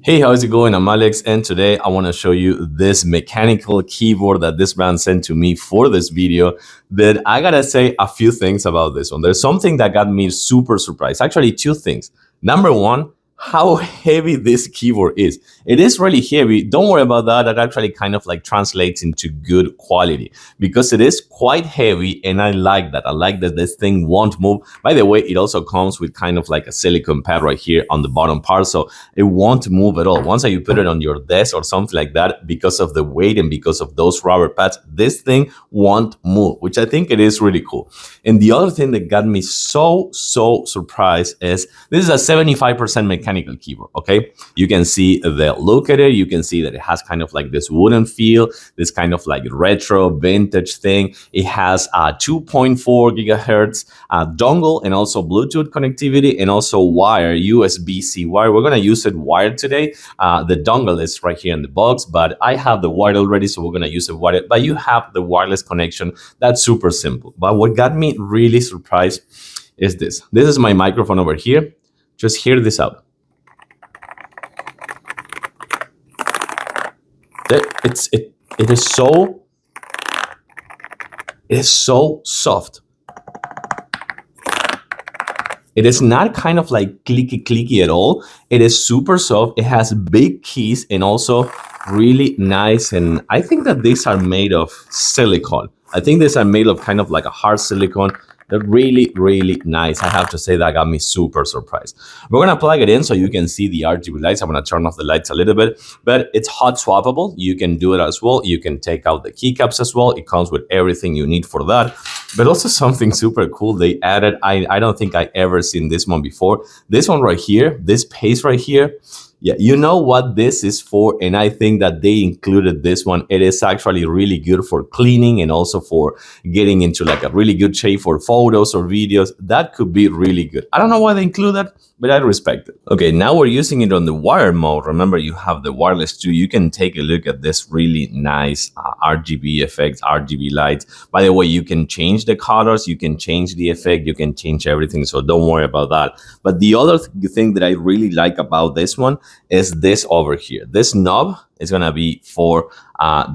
Hey, how's it going? I'm Alex, and today I want to show you this mechanical keyboard that this brand sent to me for this video. That I gotta say a few things about this one. There's something that got me super surprised. Actually, two things. Number one, how heavy this keyboard is. It is really heavy. Don't worry about that. That actually kind of like translates into good quality because it is quite heavy, and I like that. I like that this thing won't move. By the way, it also comes with kind of like a silicone pad right here on the bottom part, so it won't move at all. Once you put it on your desk or something like that, because of the weight and because of those rubber pads, this thing won't move, which I think it is really cool. And the other thing that got me so surprised is this is a 75% mechanical keyboard, okay? You can see the look at it. You can see that it has kind of like this wooden feel, this kind of like retro vintage thing. It has a 2.4 gigahertz dongle and also Bluetooth connectivity and also wire, USB-C wire. We're gonna use it wired today. The dongle is right here in the box, but I have the wire already, so we're gonna use it wired. But you have the wireless connection. That's super simple. But what got me really surprised is this. This is my microphone over here. Just hear this out. It is so soft. It is not kind of like clicky at all. It is super soft. It has big keys and also really nice. And I think that these are made of silicone. I think these are made of kind of like a hard silicone. They're really nice. I have to say that got me super surprised. We're gonna plug it in so you can see the RGB lights. I'm gonna turn off the lights a little bit, but it's hot swappable. You can do it as well. You can take out the keycaps as well. It comes with everything you need for that. But also something super cool they added. I don't think I ever seen this one before. This one right here, this paste right here. Yeah, you know what this is for, and I think that they included this one. It is actually really good for cleaning and also for getting into like a really good shape for photos or videos. That could be really good. I don't know why they include that, but I respect it. Okay, now we're using it on the wire mode. Remember, you have the wireless too. You can take a look at this really nice RGB effects, RGB lights. By the way, you can change the colors, you can change the effect, you can change everything. So don't worry about that. But the other thing that I really like about this one is this over here. This knob is gonna be for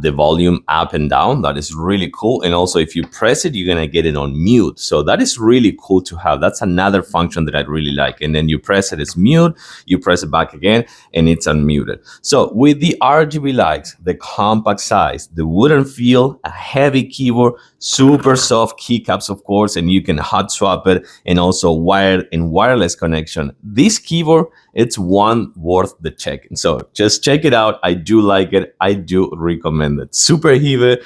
the volume up and down. That is really cool. And also if you press it, you're gonna get it on mute. So that is really cool to have. That's another function that I really like. And then you press it, it's mute. You press it back again and it's unmuted. So with the RGB lights, the compact size, the wooden feel, a heavy keyboard, super soft keycaps, of course, and you can hot swap it, and also wired and wireless connection. This keyboard, it's one worth the checking. So just check it out. I do like it. I do recommend it. Super heavy.